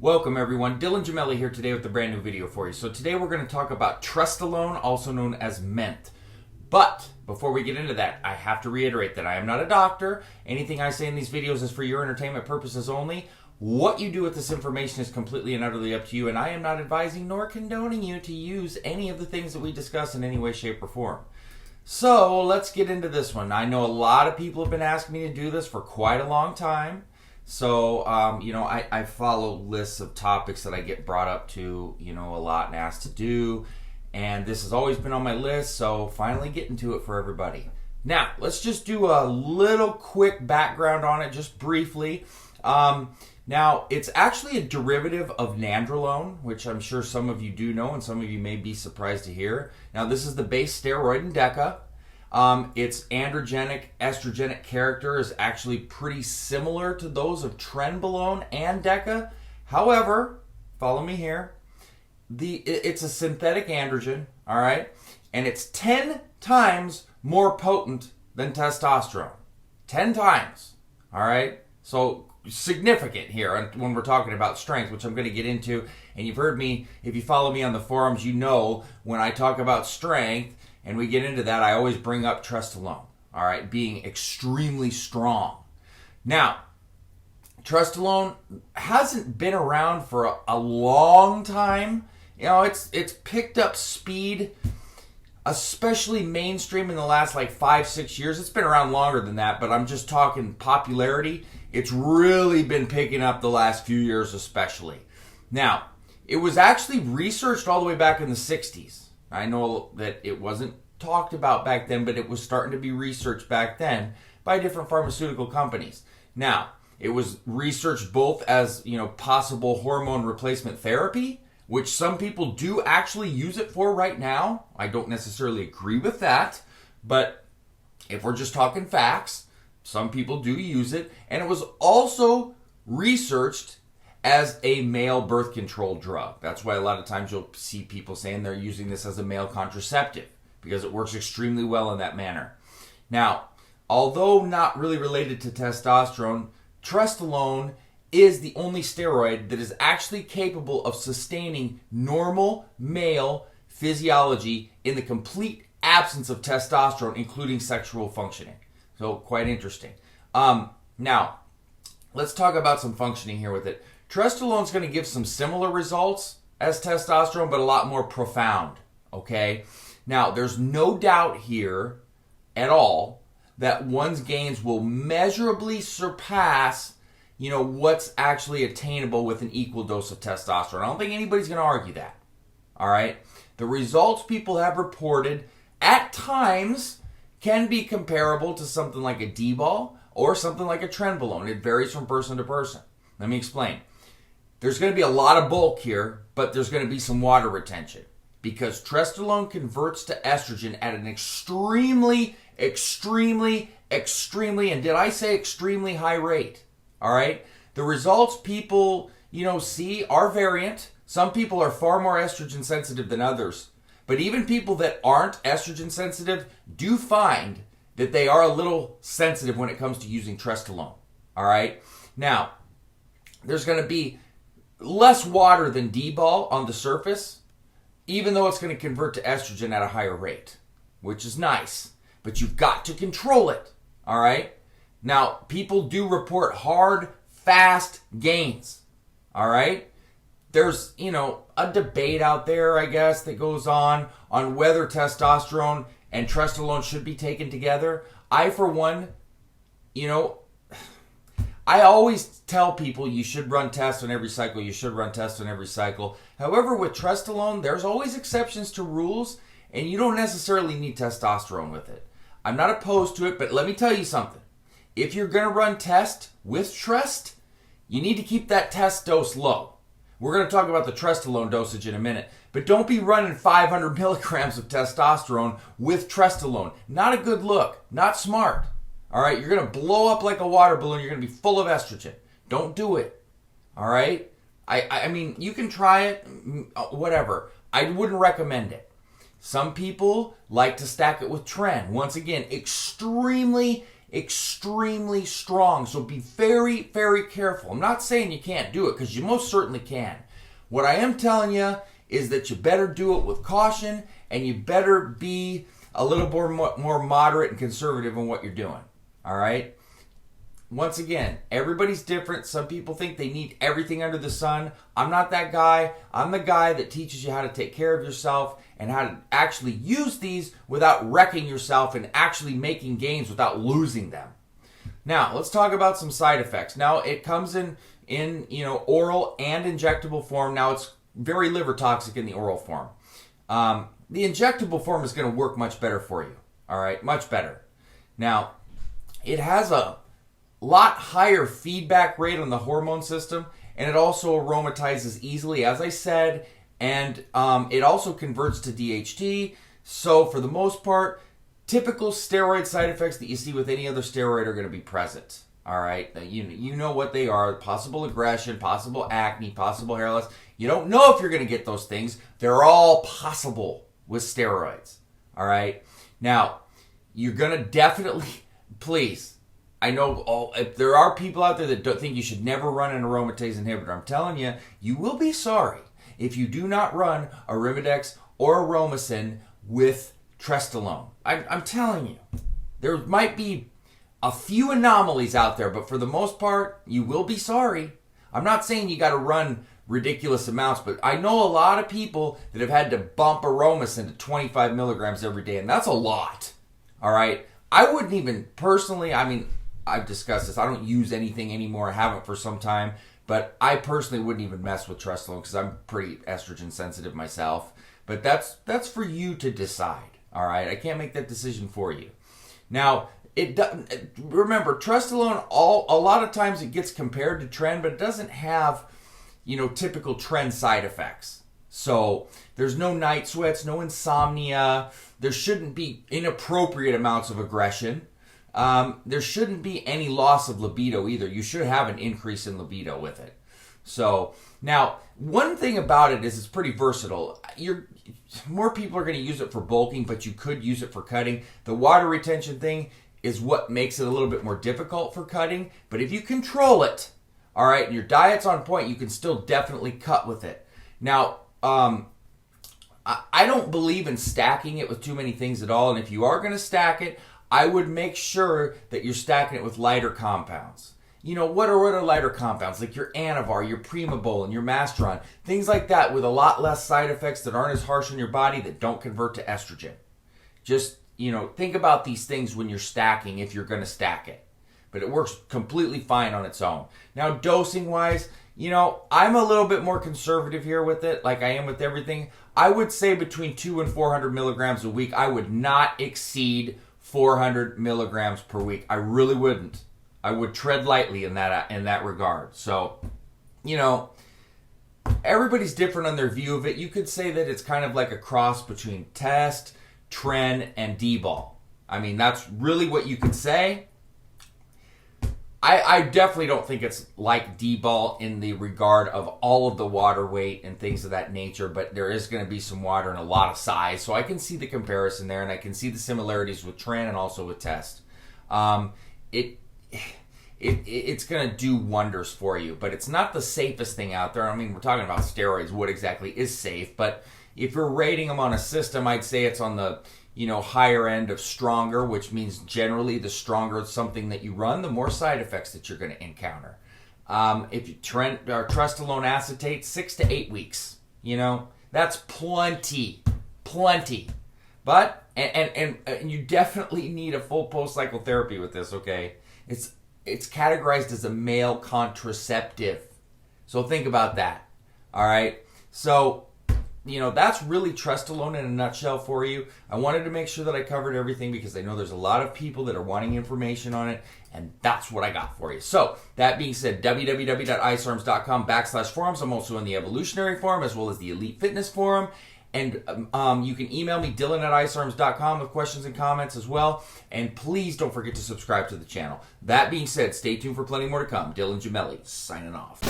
Welcome everyone, Dylan Gemelli here today with a brand new video for you. So today we're going to talk about Trestolone, also known as MENT. But before we get into that, I have to reiterate that I am not a doctor. Anything I say in these videos is for your entertainment purposes only. What you do with this information is completely and utterly up to you, and I am not advising nor condoning you to use any of the things that we discuss in any way, shape, or form. So let's get into this one. I know a lot of people have been asking me to do this for quite a long time. So, I follow lists of topics that I get brought up to, a lot and asked to do. And this has always been on my list, so finally getting to it for everybody. Now, let's just do a little quick background on it, just briefly. Now, it's actually a derivative of nandrolone, which I'm sure some of you do know and some of you may be surprised to hear. Now, this is the base steroid in DECA. Its androgenic, estrogenic character is actually pretty similar to those of Trestolone and DECA. However, follow me here, it's a synthetic androgen, all right? And it's 10 times more potent than testosterone. 10 times, all right? So significant here when we're talking about strength, which I'm going to get into. And you've heard me, if you follow me on the forums, you know when I talk about strength, and we get into that, I always bring up Trestolone, all right, being extremely strong. Now, Trestolone hasn't been around for a long time. It's picked up speed, especially mainstream in the last 5-6 years. It's been around longer than that, but I'm just talking popularity. It's really been picking up the last few years especially. Now, it was actually researched all the way back in the 60s. I know that it wasn't talked about back then, but it was starting to be researched back then by different pharmaceutical companies. Now, it was researched both as, possible hormone replacement therapy, which some people do actually use it for right now. I don't necessarily agree with that, but if we're just talking facts, some people do use it. And it was also researched as a male birth control drug. That's why a lot of times you'll see people saying they're using this as a male contraceptive, because it works extremely well in that manner. Now, although not really related to testosterone, Trestolone is the only steroid that is actually capable of sustaining normal male physiology in the complete absence of testosterone, including sexual functioning. So, quite interesting. Now, let's talk about some functioning here with it. Trestolone is going to give some similar results as testosterone, but a lot more profound, okay? Now, there's no doubt here at all that one's gains will measurably surpass, what's actually attainable with an equal dose of testosterone. I don't think anybody's going to argue that, all right? The results people have reported at times can be comparable to something like a D-ball or something like a Trestolone. It varies from person to person. Let me explain. There's going to be a lot of bulk here, but there's going to be some water retention because Trestolone converts to estrogen at an extremely, and did I say extremely high rate? All right? The results people, see are variant. Some people are far more estrogen sensitive than others, but even people that aren't estrogen sensitive do find that they are a little sensitive when it comes to using Trestolone. All right? Now, there's going to be less water than D-ball on the surface, even though it's going to convert to estrogen at a higher rate, which is nice. But you've got to control it, all right? Now, people do report hard, fast gains, all right? There's, a debate out there, I guess, that goes on whether testosterone and Trestolone should be taken together. I, for one, I always tell people you should run tests on every cycle. However, with Trestolone, there's always exceptions to rules, and you don't necessarily need testosterone with it. I'm not opposed to it, but let me tell you something. If you're going to run test with Trest, you need to keep that test dose low. We're going to talk about the Trestolone dosage in a minute, but don't be running 500 milligrams of testosterone with Trestolone. Not a good look. Not smart. All right, you're going to blow up like a water balloon. You're going to be full of estrogen. Don't do it. All right? I mean, you can try it, whatever. I wouldn't recommend it. Some people like to stack it with Tren. Once again, extremely extremely strong. So be very, very careful. I'm not saying you can't do it, because you most certainly can. What I am telling you is that you better do it with caution, and you better be a little more moderate and conservative in what you're doing. All right? Once again, everybody's different. Some people think they need everything under the sun. I'm not that guy. I'm the guy that teaches you how to take care of yourself and how to actually use these without wrecking yourself and actually making gains without losing them. Now, let's talk about some side effects. Now, it comes in oral and injectable form. Now, it's very liver toxic in the oral form. The injectable form is going to work much better for you. All right, much better. Now, it has a lot higher feedback rate on the hormone system, and it also aromatizes easily, as I said, and it also converts to DHT. So for the most part, typical steroid side effects that you see with any other steroid are going to be present. All right, you know what they are: possible aggression, possible acne, possible hair loss. You don't know if you're going to get those things. They're all possible with steroids. All right, now you're going to definitely, please. I know if there are people out there that don't think you should never run an aromatase inhibitor. I'm telling you, you will be sorry if you do not run a Arimidex or Aromacin with Trestolone. I'm telling you, there might be a few anomalies out there, but for the most part, you will be sorry. I'm not saying you got to run ridiculous amounts, but I know a lot of people that have had to bump Aromacin to 25 milligrams every day, and that's a lot. All right? I wouldn't even personally, I've discussed this. I don't use anything anymore. I haven't for some time. But I personally wouldn't even mess with Trestolone because I'm pretty estrogen sensitive myself. But that's for you to decide. All right? I can't make that decision for you. Now, remember, Trestolone, a lot of times it gets compared to Tren, but it doesn't have, typical Tren side effects. So there's no night sweats, no insomnia. There shouldn't be inappropriate amounts of aggression. There shouldn't be any loss of libido either. You should have an increase in libido with it. So now, one thing about it is it's pretty versatile. More people are going to use it for bulking, but you could use it for cutting. The water retention thing is what makes it a little bit more difficult for cutting. But if you control it, all right, and your diet's on point, you can still definitely cut with it. Now, I don't believe in stacking it with too many things at all. And if you are going to stack it, I would make sure that you're stacking it with lighter compounds. What are lighter compounds? Like your Anavar, your Primabol, and your Masteron. Things like that with a lot less side effects that aren't as harsh on your body, that don't convert to estrogen. Just, think about these things when you're stacking, if you're going to stack it. But it works completely fine on its own. Now, dosing-wise, I'm a little bit more conservative here with it, like I am with everything. I would say between 200 and 400 milligrams a week. I would not exceed 400 milligrams per week. I really wouldn't. I would tread lightly in that regard. So, everybody's different on their view of it. You could say that it's kind of like a cross between Test, Tren, and D-ball. That's really what you could say. I definitely don't think it's like D-ball in the regard of all of the water weight and things of that nature, but there is going to be some water and a lot of size, so I can see the comparison there, and I can see the similarities with Tren and also with Test. It's going to do wonders for you, but it's not the safest thing out there. We're talking about steroids. What exactly is safe? But if you're rating them on a system, I'd say it's on the higher end of stronger, which means generally the stronger something that you run, the more side effects that you're going to encounter. If you Trestolone acetate, 6 to 8 weeks, that's plenty. But, and you definitely need a full post-cycle therapy with this, okay? It's categorized as a male contraceptive. So think about that, all right? So, that's really Trestolone in a nutshell for you. I wanted to make sure that I covered everything because I know there's a lot of people that are wanting information on it, and that's what I got for you. So, that being said, www.icearms.com/forums. I'm also in the Evolutionary Forum as well as the Elite Fitness Forum. And you can email me, Dylan@icearms.com, with questions and comments as well. And please don't forget to subscribe to the channel. That being said, stay tuned for plenty more to come. Dylan Gemelli, signing off.